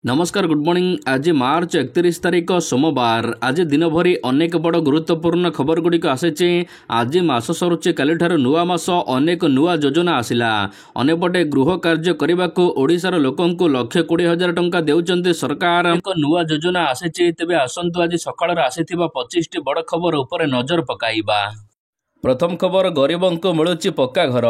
नमस्कार good morning. आज मार्च 31 तारीख सोमवार। आज दिन भरी अनेक बड़ गुरुत्वपूर्ण खबर गुड़िक आसी। आज मास सरुचे काली नुआ मास अनेक नुआ योजना आसिला। अनेपटे गृह कार्य करने को ओडिशार लोकंकु 1,20,000 टंका देउचंती सरकार। एक नुआ योजना आसी। तेबे आसंतु आज सकाळ आसीथिबा 25टी बड़ खबर उपरे नजर पकाइबा। प्रथम खबर, गरीबों को मिलुची पक्का घर।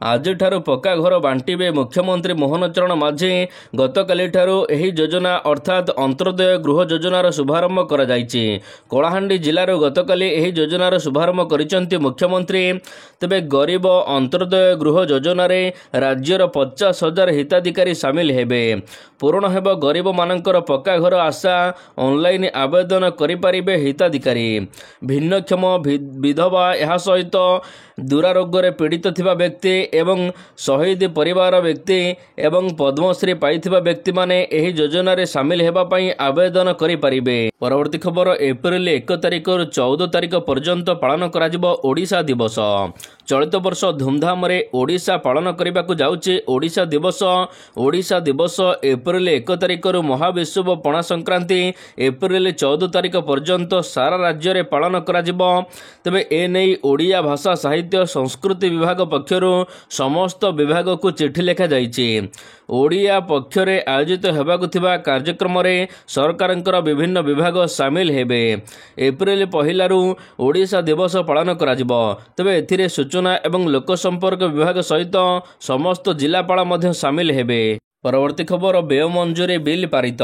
आज पक्का घर बांटिबे मुख्यमंत्री मोहन चरण माझी। गतकाली एही योजना अर्थात अंत्योदय गृह योजनार शुभारंभ करा जायछि। कलाहांडी जिलार गतकाली एही योजनार शुभारंभ करिसंती मुख्यमंत्री। तेबे गरीब अंत्योदय गृह योजनार राज्यर 50,000 हिताधिकारी सामिल हेबे। पूर्ण हेब गरीब मानकर पक्का घर आशा। ऑनलाइन आवेदन करिपारिबे हिताधिकारी। भिन्नक्षम विधवा यह सहित दुरारोग्य पीड़ित थिबा व्यक्ति एवं शहीद परिवार व्यक्ति एवं पद्मश्री पाइथिबा व्यक्ति माने एही योजना रे शामिल हेबा पई आवेदन करि परिबे। परवर्ती खबर, एप्रिल 1 तारिख रु 14 तारिख पर्यंत पालन करा जिवो ओडिशा दिवस। चलित वर्ष धूमधाम रे ओडिशा पालन करिबाकु जाउछि ओडिशा दिवस। ओडिशा दिवस एप्रिल 1 तारिख रु महाविषुव पणा संक्रांति एप्रिल 14 तारिख पर्यंत सारा राज्य रे पालन करा जिवो। तबे ए नै ओडिया भाषा साहित्य संस्कृति विभाग पक्षरु समस्त विभाग को चिठी लेखा जाइछि। ओडिया पक्षरे आयोजित हेबाकु थिबा कार्यक्रम रे सरकारंकर विभिन्न विभाग सामिल हेबे। एप्रिल 1 रु ओडिशा दिवस पालन करा जिवो। तबे एथिरे सूचना एवं लोक संपर्क विभाग सहित समस्त जिलापाल मध्य सामिल हेबे। परवर्ती खबर, व्यय मंजूरी बिल पारित।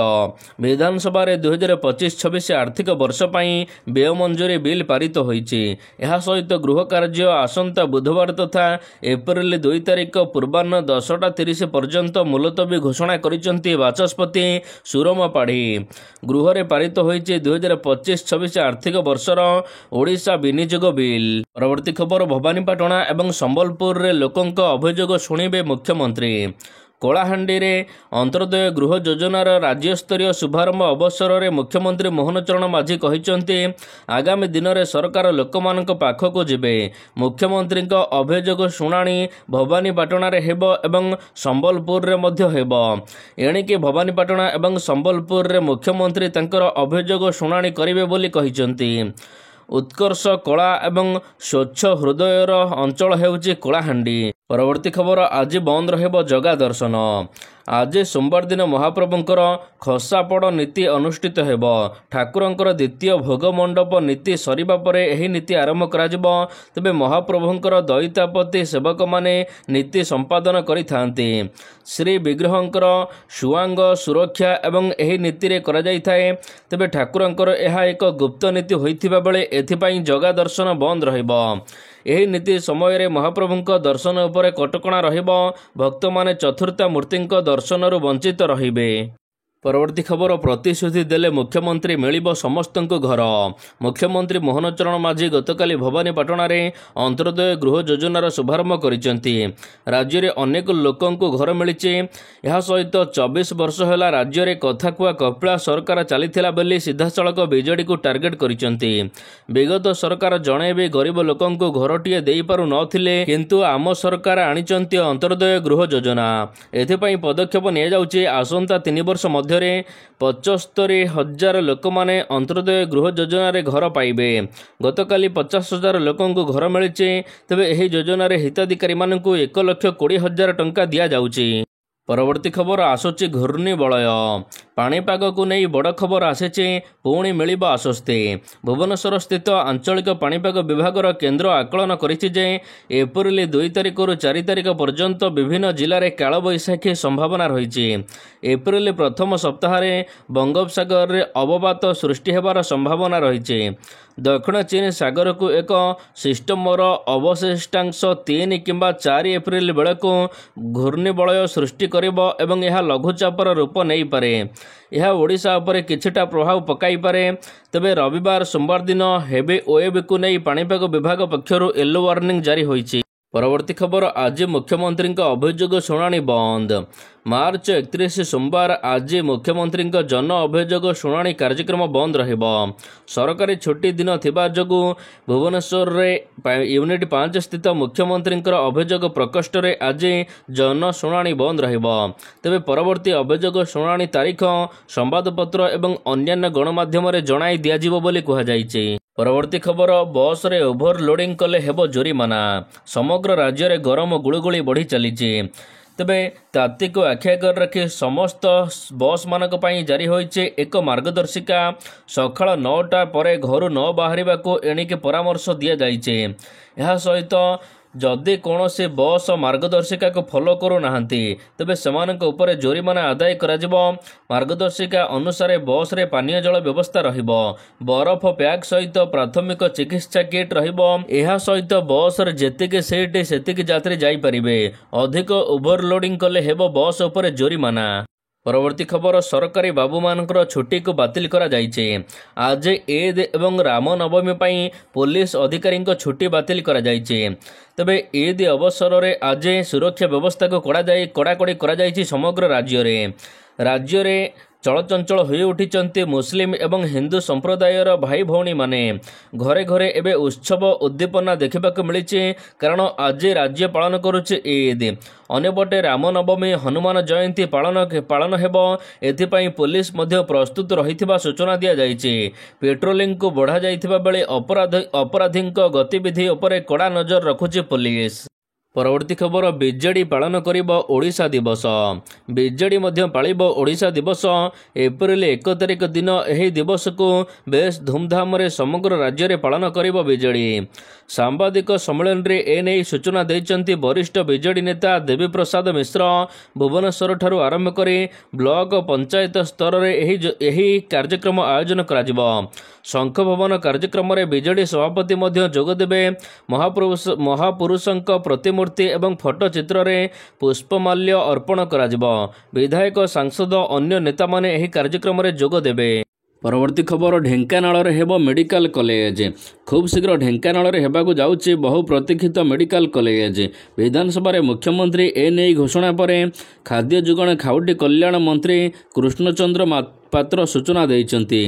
विधानसभा रे 2025-26 आर्थिक वर्ष पई व्यय मंजूरी बिल पारित होईछि। एहा सहित गृह कार्य आसंता बुधवार तथा एप्रिल 2 तारिख पूर्वाह्न 10:30 पर्यंत मुलतवी घोषणा करिसंती बाचस्पति सुरम पाढ़ी। गृह रे पारित होईछि 2025-26 आर्थिक वर्षर ओडिशा विनियोग बिल। परवर्ती खबर, भवानीपाटना एवं संबलपुर रे लोकंक अभियोग शुणिबे मुख्यमंत्री। कलाहांडी रे अंत्योदय गृह योजनार राज्य स्तरीय शुभारंभ अवसर में मुख्यमंत्री मोहन चरण माझी कहिसंती आगामी दिन में सरकार लोकमानक पाखक जिबे। मुख्यमंत्री अभियोग शुणाणी भवानीपाटना रे हेबो एवं संबलपुर रे मध्य हेबो। एणिके भवानीपाटना एवं संबलपुर रे मुख्यमंत्री तंकर अभियोग शुणाणी करिवे बोली कहिसंती। उत्कर्ष कला एवं स्वच्छ हृदयर अंचल हेउची कलाहांडी। परवर्ती खबर, आज बंद रहिबो जगा दर्शन। आज सोमवार दिन महाप्रभुंकर खसापड़ नीति अनुष्ठित हेबो। ठाकुरंकर द्वितीय भोग मंडप नीति सरिबा परे एही नीति आरंभ करा जिवो। तबे महाप्रभुंकर दैतापति सेवक माने नीति संपादन करिथांती। श्री विग्रहंकर सुआंग सुरक्षा एवं एही नीति रे करा जाई थाए। तबे ठाकुरंकर एहा एक गुप्त नीति होइथिबा बेले एथिपाई जगा दर्शन बंद रहिबो। एही नीति समय रे महाप्रभुंक दर्शन उपरे कटकणा रहिबो। भक्त माने चतुर्था मूर्तिंक दर्शनरु वंचित रहिबे। परवर्ती खबर, प्रतिश्रुति देले मुख्यमंत्री मिलिबो समस्तंको घर। मुख्यमंत्री मोहन चरण माझी गतकाली भवानीपाटना रे अंत्योदय गृह योजनार शुभारंभ करिसंती। राज्य रे अनेक लोकंको घर मिलिछि। एहा सहित 24 वर्ष होला राज्य रे कथा कुआ कपिला सरकार चलीथिला बेली सीधासळक बीजेडी को टार्गेट करिसंती। विगत सरकार जणे भी गरीब लोकंको घरटिए देई पारु नथिले, किंतु आम सरकार आनिचंती अंत्योदय गृह योजना। एथिपई पदक्षेप निया जाउछि। आसंता 3 वर्ष मध्ये 75,000 लोक माने अंत्योदय गृह योजना रे घर पाइबे। गतकाली 50,000 लोकंको घर मिलिछि। तबे एही योजना रे हिताधिकारी मानकु 1,20,000 टंका दिया जाउछि। परवर्ती खबर, आसुची घूर्णिबलय। पाणीपाग को नहीं बड़ खबर आसीछि। पुणी मिलिबो आश्वस्ति। भुवनेश्वर स्थित आंचलिक पाणीपाग विभागर केन्द्र आकलन करिछि जे एप्रिल 2 तारिख रु 4 तारिख पर्यंत विभिन्न जिले में कालबैशाखी संभावना रही। एप्रिल प्रथम सप्ताह रे बंगोपसागर रे अवपात सृष्टि हेबार संभावना रही। दक्षिण चीन सागर को एक सिस्टमर अवशिष्टांश 3 किंबा 4 एप्रिल बेलू घूर्णिबलय सृष्टि करिबो एवं यह लघुचापर रूप नहीं पारे। यह ओडिशा उपरे किछिटा प्रभाव पकाई पारे। तबे रविवार सोमवार दिन हेवी वेव को नहीं पाणीपाग विभाग पक्षरु येलो वार्निंग जारी होईछि। ପରବର୍ତ୍ତୀ ଖବର ଆଜି ମୁଖ୍ୟମନ୍ତ୍ରୀଙ୍କ ଅଭିଯୋଗ ଶୁଣାଣି ବନ୍ଦ। ମାର୍ଚ୍ଚ 31 ସୋମବାର ଆଜି ମୁଖ୍ୟମନ୍ତ୍ରୀଙ୍କ ଜନ ଅଭିଯୋଗ ଶୁଣାଣି କାର୍ଯ୍ୟକ୍ରମ ବନ୍ଦ ରହିବ। ସରକାରୀ ଛୁଟି ଦିନ ଥିବା ଯୋଗୁଁ ଭୁବନେଶ୍ୱରରେ ୟୁନିଟ୍ 5 ସ୍ଥିତ ମୁଖ୍ୟମନ୍ତ୍ରୀଙ୍କର ଅଭିଯୋଗ ପ୍ରକୋଷ୍ଠରେ ଆଜି ଜନ ଶୁଣାଣି ବନ୍ଦ ରହିବ। ତେବେ ପରବର୍ତ୍ତୀ ଅଭିଯୋଗ ଶୁଣାଣି ତାରିଖ ସମ୍ବାଦପତ୍ର ଏବଂ ଅନ୍ୟାନ୍ୟ ଗଣମାଧ୍ୟମରେ ଜଣାଇ ଦିଆଯିବ ବୋଲି କୁହାଯାଇଛି। ପରବର୍ତ୍ତୀ ଖବର ବସ୍ରେ ଓଭରଲୋଡିଂ କଲେ ହେବ ଜୋରିମାନା। ସମଗ୍ର ରାଜ୍ୟରେ ଗରମ ଗୁଳୁଗୁଳି ବଢ଼ି ଚାଲିଛି। ତେବେ ତାତିକୁ ଆଖି ଆଗରେ ରଖି ସମସ୍ତ ବସ୍ମାନଙ୍କ ପାଇଁ ଜାରି ହୋଇଛି ଏକ ମାର୍ଗଦର୍ଶିକା। ସକାଳ 9ଟା ପରେ ଘରୁ ନ ବାହାରିବାକୁ ଏଣିକି ପରାମର୍ଶ ଦିଆଯାଇଛି। ଏହା ସହିତ ଯଦି କୌଣସି ବସ୍ ମାର୍ଗଦର୍ଶିକାକୁ ଫଲୋ କରୁନାହାନ୍ତି ତେବେ ସେମାନଙ୍କ ଉପରେ ଜୋରିମାନା ଆଦାୟ କରାଯିବ। ମାର୍ଗଦର୍ଶିକା ଅନୁସାରେ ବସ୍ରେ ପାନୀୟ ଜଳ ବ୍ୟବସ୍ଥା ରହିବ। ବରଫ ପ୍ୟାକ୍ ସହିତ ପ୍ରାଥମିକ ଚିକିତ୍ସା କିଟ୍ ରହିବ। ଏହା ସହିତ ବସ୍ରେ ଯେତିକି ସିଟ୍ ସେତିକି ଯାତ୍ରୀ ଯାଇପାରିବେ। ଅଧିକ ଓଭରଲୋଡିଂ କଲେ ହେବ ବସ୍ ଉପରେ ଜୋରିମାନା। ପରବର୍ତ୍ତୀ ଖବର ସରକାରୀ ବାବୁମାନଙ୍କର ଛୁଟିକୁ ବାତିଲ କରାଯାଇଛି। ଆଜି ଇଦ୍ ଏବଂ ରାମନବମୀ ପାଇଁ ପୋଲିସ ଅଧିକାରୀଙ୍କ ଛୁଟି ବାତିଲ କରାଯାଇଛି। ତେବେ ଇଦ୍ ଅବସରରେ ଆଜି ସୁରକ୍ଷା ବ୍ୟବସ୍ଥାକୁ କଡ଼ାକଡ଼ି କରାଯାଇଛି ସମଗ୍ର ରାଜ୍ୟରେ ଚଳଚଞ୍ଚଳ ହୋଇ ଉଠିଛନ୍ତି ମୁସଲିମ ଏବଂ ହିନ୍ଦୁ ସମ୍ପ୍ରଦାୟର ଭାଇ ଭଉଣୀମାନେ। ଘରେ ଘରେ ଏବେ ଉତ୍ସବ ଉଦ୍ଦୀପନା ଦେଖିବାକୁ ମିଳିଛି କାରଣ ଆଜି ରାଜ୍ୟ ପାଳନ କରୁଛି ଇଦ୍। ଅନ୍ୟପଟେ ରାମନବମୀ ହନୁମାନ ଜୟନ୍ତୀ ପାଳନ ହେବ। ଏଥିପାଇଁ ପୋଲିସ ମଧ୍ୟ ପ୍ରସ୍ତୁତ ରହିଥିବା ସୂଚନା ଦିଆଯାଇଛି। ପେଟ୍ରୋଲିଂକୁ ବଢ଼ାଯାଇଥିବା ବେଳେ ଅପରାଧୀଙ୍କ ଗତିବିଧି ଉପରେ କଡ଼ା ନଜର ରଖୁଛି ପୋଲିସ। ପରବର୍ତ୍ତୀ ଖବର ବିଜେଡି ପାଳନ କରିବ ଓଡ଼ିଶା ଦିବସ। ବିଜେଡି ମଧ୍ୟ ପାଳିବ ଓଡ଼ିଶା ଦିବସ। ଏପ୍ରିଲ 1 ତାରିଖ ଦିନ ଏହି ଦିବସକୁ ବେଶ ଧୁମଧାମରେ ସମଗ୍ର ରାଜ୍ୟରେ ପାଳନ କରିବ ବିଜେଡି। ସାମ୍ବାଦିକ ସମ୍ମିଳନୀରେ ଏନେଇ ସୂଚନା ଦେଇଛନ୍ତି ବରିଷ୍ଠ ବିଜେଡି ନେତା ଦେବୀପ୍ରସାଦ ମିଶ୍ର। ଭୁବନେଶ୍ୱରଠାରୁ ଆରମ୍ଭ କରି ବ୍ଲକ ପଞ୍ଚାୟତ ସ୍ତରରେ ଏହି କାର୍ଯ୍ୟକ୍ରମ ଆୟୋଜନ କରାଯିବ। ଶଙ୍ଖ ଭବନ କାର୍ଯ୍ୟକ୍ରମରେ ବିଜେଡି ସଭାପତି ମଧ୍ୟ ଯୋଗଦେବେ। ମହାପୁରୁଷଙ୍କ ପ୍ରତିମୂର୍ତ୍ତି ଏବଂ ଫଟୋ ଚିତ୍ରରେ ପୁଷ୍ପମାଲ୍ୟ ଅର୍ପଣ କରାଯିବ। ବିଧାୟକ ସାଂସଦ ଅନ୍ୟ ନେତାମାନେ ଏହି କାର୍ଯ୍ୟକ୍ରମରେ ଯୋଗ ଦେବେ। ପରବର୍ତ୍ତୀ ଖବର ଢେଙ୍କାନାଳରେ ହେବ ମେଡିକାଲ କଲେଜ। ଖୁବ୍ ଶୀଘ୍ର ଢେଙ୍କାନାଳରେ ହେବାକୁ ଯାଉଛି ବହୁ ପ୍ରତୀକ୍ଷିତ ମେଡିକାଲ କଲେଜ। ବିଧାନସଭାରେ ମୁଖ୍ୟମନ୍ତ୍ରୀ ଏନେଇ ଘୋଷଣା ପରେ ଖାଦ୍ୟ ଯୋଗାଣ ଖାଉଟି କଲ୍ୟାଣ ମନ୍ତ୍ରୀ କୃଷ୍ଣଚନ୍ଦ୍ର ପାତ୍ର ସୂଚନା ଦେଇଛନ୍ତି।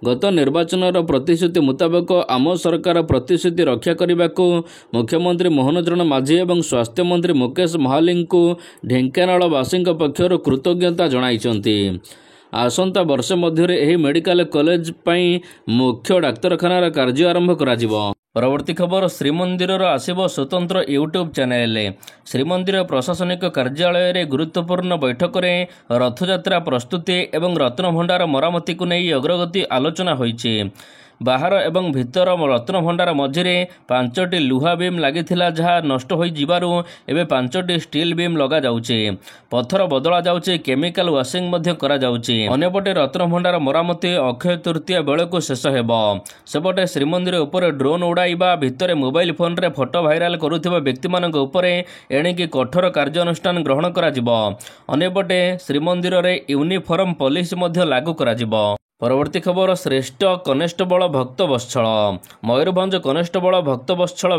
ଗତ ନିର୍ବାଚନର ପ୍ରତିଶ୍ରୁତି ମୁତାବକ ଆମ ସରକାର ପ୍ରତିଶ୍ରୁତି ରକ୍ଷା କରିବାକୁ ମୁଖ୍ୟମନ୍ତ୍ରୀ ମୋହନ ଚରଣ ମାଝୀ ଏବଂ ସ୍ୱାସ୍ଥ୍ୟମନ୍ତ୍ରୀ ମୁକେଶ ମହାଲିଙ୍କୁ ଢେଙ୍କାନାଳବାସୀଙ୍କ ପକ୍ଷରୁ କୃତଜ୍ଞତା ଜଣାଇଛନ୍ତି। ଆସନ୍ତା ବର୍ଷ ମଧ୍ୟରେ ଏହି ମେଡିକାଲ କଲେଜ ପାଇଁ ମୁଖ୍ୟ ଡାକ୍ତରଖାନାର କାର୍ଯ୍ୟ ଆରମ୍ଭ କରାଯିବ। ପରବର୍ତ୍ତୀ ଖବର ଶ୍ରୀମନ୍ଦିରର ଆସିବ ସ୍ୱତନ୍ତ୍ର ୟୁଟ୍ୟୁବ ଚ୍ୟାନେଲ। ଶ୍ରୀମନ୍ଦିର ପ୍ରଶାସନିକ କାର୍ଯ୍ୟାଳୟରେ ଗୁରୁତ୍ୱପୂର୍ଣ୍ଣ ବୈଠକରେ ରଥଯାତ୍ରା ପ୍ରସ୍ତୁତି ଏବଂ ରତ୍ନଭଣ୍ଡାର ମରାମତିକୁ ନେଇ ଅଗ୍ରଗତି ଆଲୋଚନା ହୋଇଛି। ବାହାର ଏବଂ ଭିତର ରତ୍ନଭଣ୍ଡାର ମଝିରେ 5ଟି ଲୁହା ବିମ୍ ଲାଗିଥିଲା ଯାହା ନଷ୍ଟ ହୋଇଯିବାରୁ ଏବେ 5ଟି ଷ୍ଟିଲ୍ ବିମ୍ ଲଗାଯାଉଛି। ପଥର ବଦଳା ଯାଉଛି, କେମିକାଲ ୱାସିଂ ମଧ୍ୟ କରାଯାଉଛି। ଅନ୍ୟପଟେ ରତ୍ନଭଣ୍ଡାର ମରାମତି ଅକ୍ଷୟ ତୃତୀୟା ବେଳକୁ ଶେଷ ହେବ। ସେପଟେ ଶ୍ରୀମନ୍ଦିର ଉପରେ ଡ୍ରୋନ୍ ଉଡ଼ାଇବା, ଭିତରେ ମୋବାଇଲ ଫୋନରେ ଫଟୋ ଭାଇରାଲ କରୁଥିବା ବ୍ୟକ୍ତିମାନଙ୍କ ଉପରେ ଏଣିକି କଠୋର କାର୍ଯ୍ୟାନୁଷ୍ଠାନ ଗ୍ରହଣ କରାଯିବ। ଅନ୍ୟପଟେ ଶ୍ରୀମନ୍ଦିରରେ ୟୁନିଫର୍ମ ପଲିସି ମଧ୍ୟ ଲାଗୁ କରାଯିବ। ପରବର୍ତ୍ତୀ ଖବର ଶ୍ରେଷ୍ଠ କନେଷ୍ଟବଳ ଭକ୍ତବତ୍ସଳ। ମୟୂରଭଞ୍ଜ କନେଷ୍ଟବଳ ଭକ୍ତବତ୍ସଳ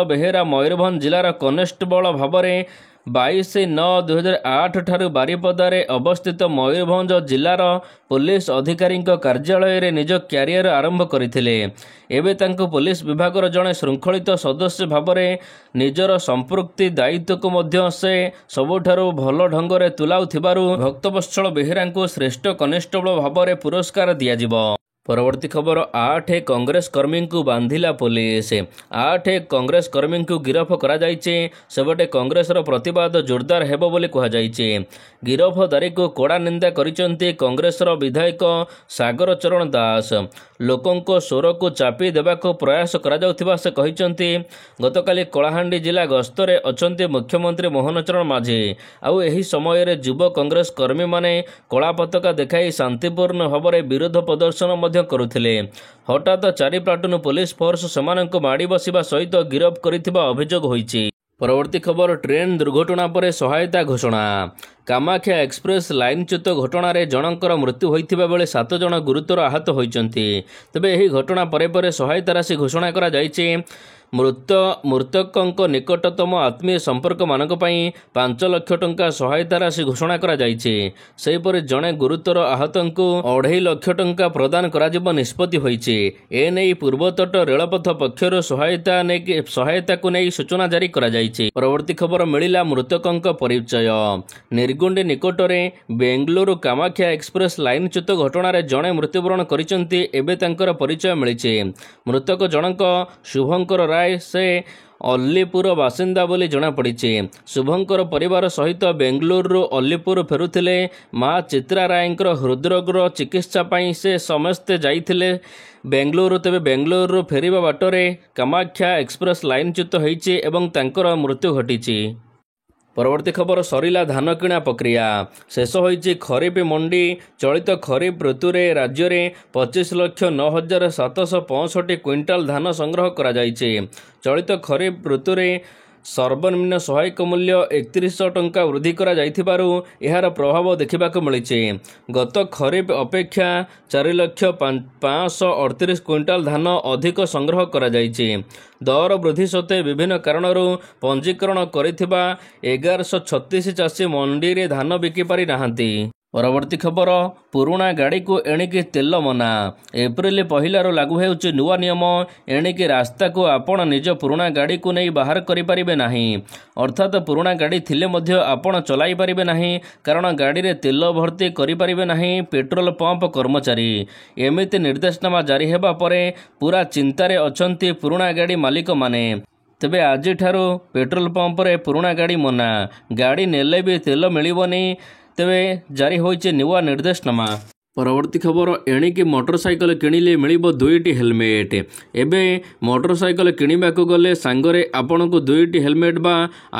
ବେହେରା ମୟୂରଭଞ୍ଜ ଜିଲ୍ଲାର କନେଷ୍ଟବଳ ଭାବରେ 22/9/2008 ଠାରୁ ବାରିପଦାରେ ଅବସ୍ଥିତ ମୟୂରଭଞ୍ଜ ଜିଲ୍ଲାର ପୋଲିସ ଅଧିକାରୀଙ୍କ କାର୍ଯ୍ୟାଳୟରେ ନିଜ କ୍ୟାରିୟର ଆରମ୍ଭ କରିଥିଲେ। ଏବେ ତାଙ୍କୁ ପୋଲିସ ବିଭାଗର ଜଣେ ଶୃଙ୍ଖଳିତ ସଦସ୍ୟ ଭାବରେ ନିଜର ସମ୍ପୃକ୍ତି ଦାୟିତ୍ୱକୁ ମଧ୍ୟ ସେ ସବୁଠାରୁ ଭଲ ଢଙ୍ଗରେ ତୁଲାଉଥିବାରୁ ଭକ୍ତବତ୍ସଳ ବେହେରାଙ୍କୁ ଶ୍ରେଷ୍ଠ କନେଷ୍ଟବଳ ଭାବରେ ପୁରସ୍କାର ଦିଆଯିବ। ପରବର୍ତ୍ତୀ ଖବର 8 କଂଗ୍ରେସ କର୍ମୀଙ୍କୁ ବାନ୍ଧିଲା ପୋଲିସ। 8 କଂଗ୍ରେସ କର୍ମୀଙ୍କୁ ଗିରଫ କରାଯାଇଛି। ସେପଟେ କଂଗ୍ରେସର ପ୍ରତିବାଦ ଜୋରଦାର ହେବ ବୋଲି କୁହାଯାଇଛି। ଗିରଫଦାରୀକୁ କଡ଼ା ନିନ୍ଦା କରିଛନ୍ତି କଂଗ୍ରେସର ବିଧାୟକ ସାଗର ଚରଣ ଦାସ। ଲୋକଙ୍କ ସ୍ୱରକୁ ଚାପି ଦେବାକୁ ପ୍ରୟାସ କରାଯାଉଥିବା ସେ କହିଛନ୍ତି। ଗତକାଲି କଳାହାଣ୍ଡି ଜିଲ୍ଲା ଗସ୍ତରେ ଅଛନ୍ତି ମୁଖ୍ୟମନ୍ତ୍ରୀ ମୋହନ ଚରଣ ମାଝୀ। ଆଉ ଏହି ସମୟରେ ଯୁବ କଂଗ୍ରେସ କର୍ମୀମାନେ କଳା ପତାକା ଦେଖାଇ ଶାନ୍ତିପୂର୍ଣ୍ଣ ଭାବରେ ବିରୋଧ ପ୍ରଦର୍ଶନ ମଧ୍ୟ କରୁଥିଲେ। ହଠାତ୍ 4 ପ୍ଲାଟୁନ ପୋଲିସ ଫୋର୍ସ ସେମାନଙ୍କୁ ମାଡ଼ି ବସିବା ସହିତ ଗିରଫ କରିଥିବା ଅଭିଯୋଗ ହୋଇଛି। ପରବର୍ତ୍ତୀ ଖବର ଟ୍ରେନ୍ ଦୁର୍ଘଟଣା ପରେ ସହାୟତା ଘୋଷଣା। କାମାକ୍ଷା ଏକ୍ସପ୍ରେସ୍ ଲାଇନ୍ଚ୍ୟୁତ ଘଟଣାରେ ଜଣଙ୍କର ମୃତ୍ୟୁ ହୋଇଥିବା ବେଳେ 7 ଜଣ ଗୁରୁତର ଆହତ ହୋଇଛନ୍ତି। ତେବେ ଏହି ଘଟଣା ପରେ ସହାୟତା ରାଶି ଘୋଷଣା କରାଯାଇଛି। ମୃତକଙ୍କ ନିକଟତମ ଆତ୍ମୀୟ ସମ୍ପର୍କମାନଙ୍କ ପାଇଁ 5 ଲକ୍ଷ ଟଙ୍କା ସହାୟତା ରାଶି ଘୋଷଣା କରାଯାଇଛି। ସେହିପରି ଜଣେ ଗୁରୁତର ଆହତଙ୍କୁ 2.5 ଲକ୍ଷ ଟଙ୍କା ପ୍ରଦାନ କରାଯିବ ନିଷ୍ପତ୍ତି ହୋଇଛି। ଏନେଇ ପୂର୍ବତଟ ରେଳପଥ ପକ୍ଷରୁ ସହାୟତାକୁ ନେଇ ସୂଚନା ଜାରି କରାଯାଇଛି। ପରବର୍ତ୍ତୀ ଖବର ମିଳିଲା ମୃତକଙ୍କ ପରିଚୟ। ନିର୍ଗୁଣ୍ଡି ନିକଟରେ ବେଙ୍ଗଲୁରୁ କାମାକ୍ଷା ଏକ୍ସପ୍ରେସ ଲାଇନଚ୍ୟୁତ ଘଟଣାରେ ଜଣେ ମୃତ୍ୟୁବରଣ କରିଛନ୍ତି। ଏବେ ତାଙ୍କର ପରିଚୟ ମିଳିଛି। ମୃତକ ଜଣକ ଶୁଭଙ୍କର ରାୟ। ସେ ଅଲ୍ଲୀପୁର ବାସିନ୍ଦା ବୋଲି ଜଣାପଡ଼ିଛି। ଶୁଭଙ୍କର ପରିବାର ସହିତ ବେଙ୍ଗଲୁରୁରୁ ଅଲ୍ଲୀପୁର ଫେରୁଥିଲେ। ମା ଚିତ୍ରା ରାୟଙ୍କର ହୃଦରୋଗର ଚିକିତ୍ସା ପାଇଁ ସେ ସମସ୍ତେ ଯାଇଥିଲେ ବେଙ୍ଗଲୁରୁ। ତେବେ ବେଙ୍ଗଲୁରୁରୁ ଫେରିବା ବାଟରେ କାମାକ୍ଷା ଏକ୍ସପ୍ରେସ ଲାଇନଚ୍ୟୁତ ହୋଇଛି ଏବଂ ତାଙ୍କର ମୃତ୍ୟୁ ଘଟିଛି। ପରବର୍ତ୍ତୀ ଖବର ସରିଲା ଧାନ କିଣା ପ୍ରକ୍ରିୟା। ଶେଷ ହୋଇଛି ଖରିଫ ମଣ୍ଡି। ଚଳିତ ଖରିଫ ଋତୁରେ ରାଜ୍ୟରେ 25,09,765 କ୍ୱିଣ୍ଟାଲ ଧାନ ସଂଗ୍ରହ କରାଯାଇଛି। ଚଳିତ ଖରିଫ ଋତୁରେ ସର୍ବନିମ୍ନ ସହାୟକ ମୂଲ୍ୟ 3100 ଟଙ୍କା ବୃଦ୍ଧି କରାଯାଇଥିବାରୁ ଏହାର ପ୍ରଭାବ ଦେଖିବାକୁ ମିଳିଛି। ଗତ ଖରିଫ ଅପେକ୍ଷା 4,538 କ୍ୱିଣ୍ଟାଲ ଧାନ ଅଧିକ ସଂଗ୍ରହ କରାଯାଇଛି। ଦର ବୃଦ୍ଧି ସତ୍ତ୍ୱେ ବିଭିନ୍ନ କାରଣରୁ ପଞ୍ଜୀକରଣ କରିଥିବା 1136 ଚାଷୀ ମଣ୍ଡିରେ ଧାନ ବିକିପାରି ନାହାନ୍ତି। ପରବର୍ତ୍ତୀ ଖବର ପୁରୁଣା ଗାଡ଼ିକୁ ଏଣିକି ତେଲ ମନା। ଏପ୍ରିଲ 1ରୁ ଲାଗୁ ହେଉଛି ନୂଆ ନିୟମ। ଏଣିକି ରାସ୍ତାକୁ ଆପଣ ନିଜ ପୁରୁଣା ଗାଡ଼ିକୁ ନେଇ ବାହାର କରିପାରିବେ ନାହିଁ। ଅର୍ଥାତ୍ ପୁରୁଣା ଗାଡ଼ି ଥିଲେ ମଧ୍ୟ ଆପଣ ଚଲାଇ ପାରିବେ ନାହିଁ, କାରଣ ଗାଡ଼ିରେ ତେଲ ଭର୍ତ୍ତି କରିପାରିବେ ନାହିଁ ପେଟ୍ରୋଲ ପମ୍ପ କର୍ମଚାରୀ। ଏମିତି ନିର୍ଦ୍ଦେଶନାମା ଜାରି ହେବା ପରେ ପୁରା ଚିନ୍ତାରେ ଅଛନ୍ତି ପୁରୁଣା ଗାଡ଼ି ମାଲିକମାନେ। ତେବେ ଆଜିଠାରୁ ପେଟ୍ରୋଲ ପମ୍ପରେ ପୁରୁଣା ଗାଡ଼ି ମନା। ଗାଡ଼ି ନେଲେ ବି ତେଲ ମିଳିବନି। ତେବେ ଜାରି ହୋଇଛି ନୂଆ ନିର୍ଦ୍ଦେଶନାମା। ପରବର୍ତ୍ତୀ ଖବର ଏଣିକି ମୋଟରସାଇକେଲ କିଣିଲେ ମିଳିବ 2ଟି ହେଲମେଟ୍। ଏବେ ମୋଟରସାଇକେଲ କିଣିବାକୁ ଗଲେ ସାଙ୍ଗରେ ଆପଣଙ୍କୁ 2ଟି ହେଲମେଟ୍ ବା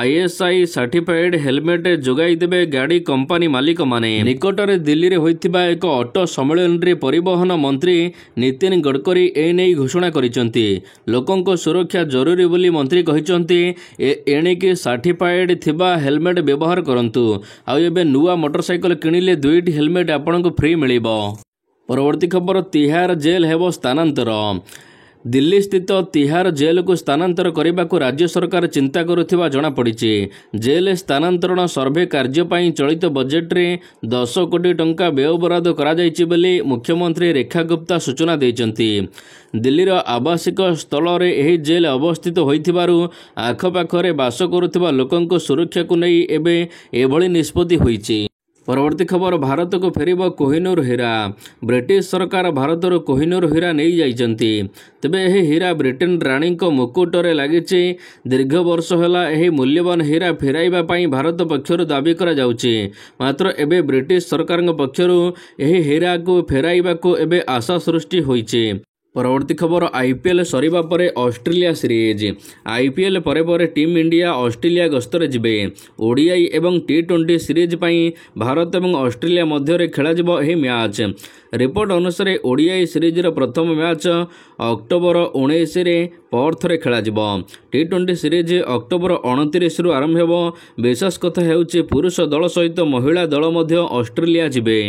ISI ସାର୍ଟିଫାଇଡ୍ ହେଲମେଟ୍ ଯୋଗାଇ ଦେବେ ଗାଡ଼ି କମ୍ପାନୀ ମାଲିକମାନେ। ନିକଟରେ ଦିଲ୍ଲୀରେ ହୋଇଥିବା ଏକ ଅଟୋ ସମ୍ମିଳନୀରେ ପରିବହନ ମନ୍ତ୍ରୀ ନୀତିନ ଗଡ଼କରୀ ଏନେଇ ଘୋଷଣା କରିଛନ୍ତି। ଲୋକଙ୍କ ସୁରକ୍ଷା ଜରୁରୀ ବୋଲି ମନ୍ତ୍ରୀ କହିଛନ୍ତି। ଏଣିକି ସାର୍ଟିଫାଇଡ୍ ଥିବା ହେଲମେଟ୍ ବ୍ୟବହାର କରନ୍ତୁ। ଆଉ ଏବେ ନୂଆ ମୋଟରସାଇକେଲ କିଣିଲେ 2ଟି ହେଲମେଟ୍ ଆପଣଙ୍କୁ ଫ୍ରି ମିଳିବ। ପରବର୍ତ୍ତୀ ଖବର ତିହାର ଜେଲ୍ ହେବ ସ୍ଥାନାନ୍ତର। ଦିଲ୍ଲୀ ସ୍ଥିତ ତିହାର ଜେଲକୁ ସ୍ଥାନାନ୍ତର କରିବାକୁ ରାଜ୍ୟ ସରକାର ଚିନ୍ତା କରୁଥିବା ଜଣାପଡ଼ିଛି। ଜେଲ୍ ସ୍ଥାନାନ୍ତରଣ ସର୍ଭେ କାର୍ଯ୍ୟ ପାଇଁ ଚଳିତ ବଜେଟ୍ରେ 10 କୋଟି ଟଙ୍କା ବ୍ୟୟବରାଦ କରାଯାଇଛି ବୋଲି ମୁଖ୍ୟମନ୍ତ୍ରୀ ରେଖା ଗୁପ୍ତା ସୂଚନା ଦେଇଛନ୍ତି। ଦିଲ୍ଲୀର ଆବାସିକ ସ୍ଥଳରେ ଏହି ଜେଲ୍ ଅବସ୍ଥିତ ହୋଇଥିବାରୁ ଆଖପାଖରେ ବାସ କରୁଥିବା ଲୋକଙ୍କ ସୁରକ୍ଷାକୁ ନେଇ ଏବେ ଏଭଳି ନିଷ୍ପତ୍ତି ହୋଇଛି। ପରବର୍ତ୍ତୀ ଖବର ଭାରତକୁ ଫେରିବ କୋହିନୂର ହୀରା। ବ୍ରିଟିଶ ସରକାର ଭାରତରୁ କୋହିନୂର ହୀରା ନେଇଯାଇଛନ୍ତି। ତେବେ ଏହି ହୀରା ବ୍ରିଟେନ ରାଣୀଙ୍କ ମୁକୁଟରେ ଲାଗିଛି। ଦୀର୍ଘ ବର୍ଷ ହେଲା ଏହି ମୂଲ୍ୟବାନ ହୀରା ଫେରାଇବା ପାଇଁ ଭାରତ ପକ୍ଷରୁ ଦାବି କରାଯାଉଛି। ମାତ୍ର ଏବେ ବ୍ରିଟିଶ ସରକାରଙ୍କ ପକ୍ଷରୁ ଏହି ହୀରାକୁ ଫେରାଇବାକୁ ଏବେ ଆଶା ସୃଷ୍ଟି ହୋଇଛି। ପରବର୍ତ୍ତୀ ଖବର IPL ସରିବା ପରେ ଅଷ୍ଟ୍ରେଲିଆ ସିରିଜ୍। IPL ପରେ ପରେ ଟିମ୍ ଇଣ୍ଡିଆ ଅଷ୍ଟ୍ରେଲିଆ ଗସ୍ତରେ ଯିବେ। ODI ଏବଂ T20 ସିରିଜ୍ ପାଇଁ ଭାରତ ଏବଂ ଅଷ୍ଟ୍ରେଲିଆ ମଧ୍ୟରେ ଖେଳାଯିବ ଏହି ମ୍ୟାଚ୍। ରିପୋର୍ଟ ଅନୁସାରେ ODI ସିରିଜର ପ୍ରଥମ ମ୍ୟାଚ୍ ଅକ୍ଟୋବର 19ରେ ପର୍ଥରେ ଖେଳାଯିବ। T20 ସିରିଜ୍ ଅକ୍ଟୋବର 29ରୁ ଆରମ୍ଭ ହେବ। ବିଶେଷ କଥା ହେଉଛି ପୁରୁଷ ଦଳ ସହିତ ମହିଳା ଦଳ ମଧ୍ୟ ଅଷ୍ଟ୍ରେଲିଆ ଯିବେ।